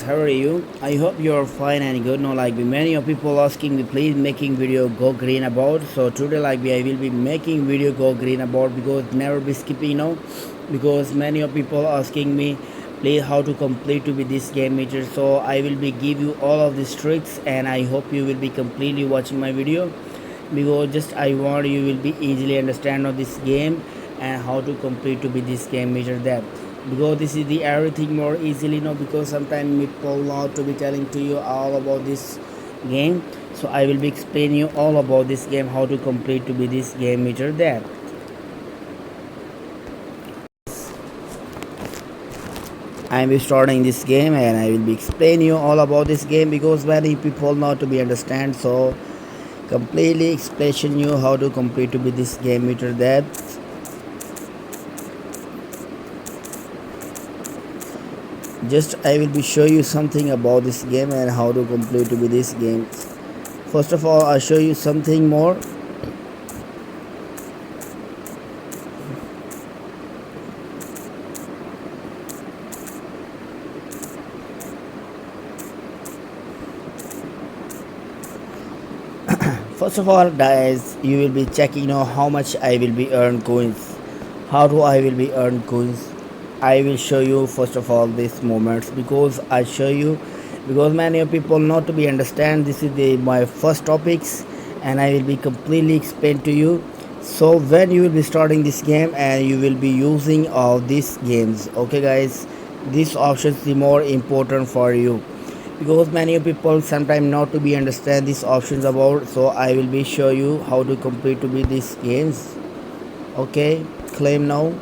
how are you? I hope you're fine and good. No, like many of people asking me, please making video go green about. So today, I will be making video go green about because never be skipping, because many of people asking me, please how to complete to be this game meter. So I will be give you all of these tricks, and I hope you will be completely watching my video because just I want you will be easily understand of this game and how to complete to be this game measure that because this is the everything more easily because sometimes people not to be telling to you all about this game. So I will be explaining you all about this game, how to complete to be this game meter that I will be starting this game and I will be explaining you all about this game because many people not to be understand. So completely explain you how to complete to be this game meter that just I will be show you something about this game and how to complete to be this game. First of all, I'll show you something more. First of all, guys, you will be checking how much I will be earn coins. How do I will be earn coins? I will show you first of all these moments because I show you because many of people not to be understand this is my first topics and I will be completely explain to you. So when you will be starting this game and you will be using all these games, okay guys, this option is the more important for you because many people sometimes not to be understand these options about. So I will be show you how to complete to be these games. Okay, claim now.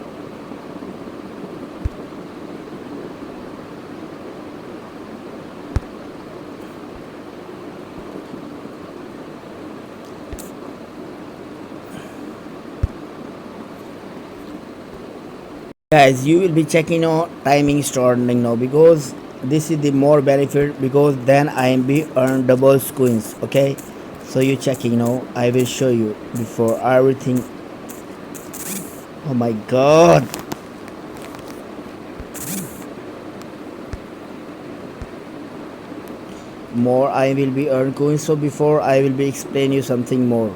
Guys, you will be checking on timing starting now because this is the more benefit because then I am be earn double coins. Okay, so you checking now, I will show you before everything. Oh my god, more I will be earn coins. So before I will be explain you something more.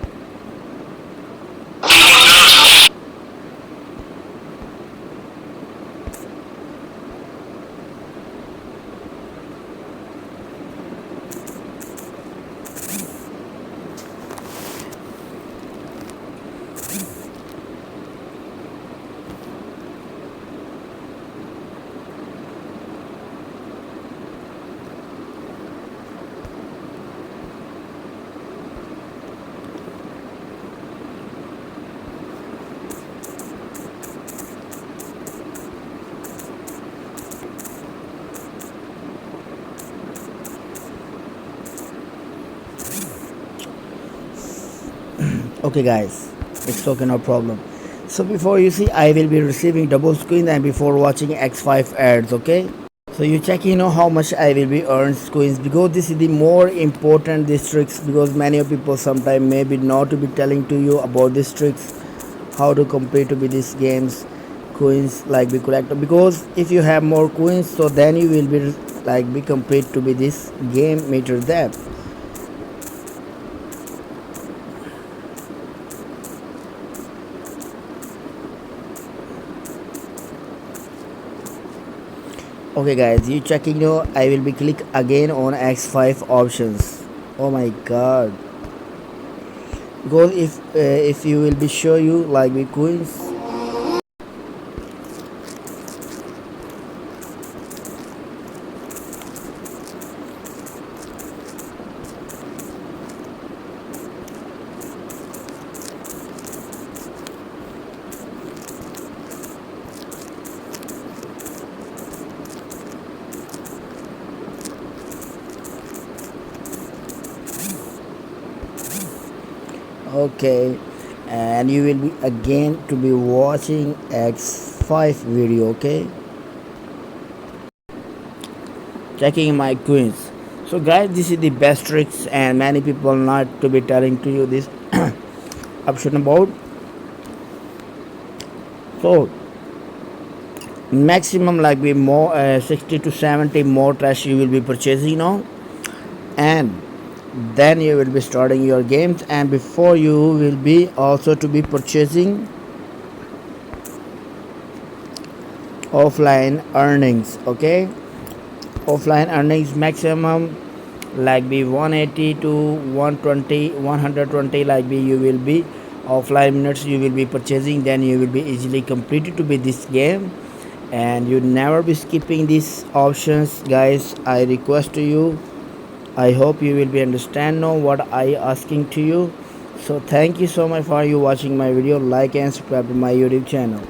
Okay guys, it's okay, no problem. So before you see I will be receiving double screen and before watching X5 ads. Okay, so you check how much I will be earned coins because this is the more important districts because many of people sometimes maybe not to be telling to you about districts how to complete to be these games coins like be collector because if you have more coins so then you will be like be complete to be this game meter depth. Okay guys, you checking I will be click again on X5 options. Oh my god, because if you will be show you like the coins. Okay, and you will be again to be watching X5 video. Okay, checking my coins. So guys, this is the best tricks and many people not to be telling to you this option about. So maximum like be more 60 to 70 more trash you will be purchasing now, and then you will be starting your games. And before you will be also to be purchasing offline earnings. Okay, offline earnings maximum like be 180 to 120 120 like be you will be offline minutes you will be purchasing, then you will be easily completed to be this game, and you never be skipping these options guys. I request to you, I hope you will be understand now what I asking to you. So thank you so much for you watching my video. Like and subscribe to my YouTube channel.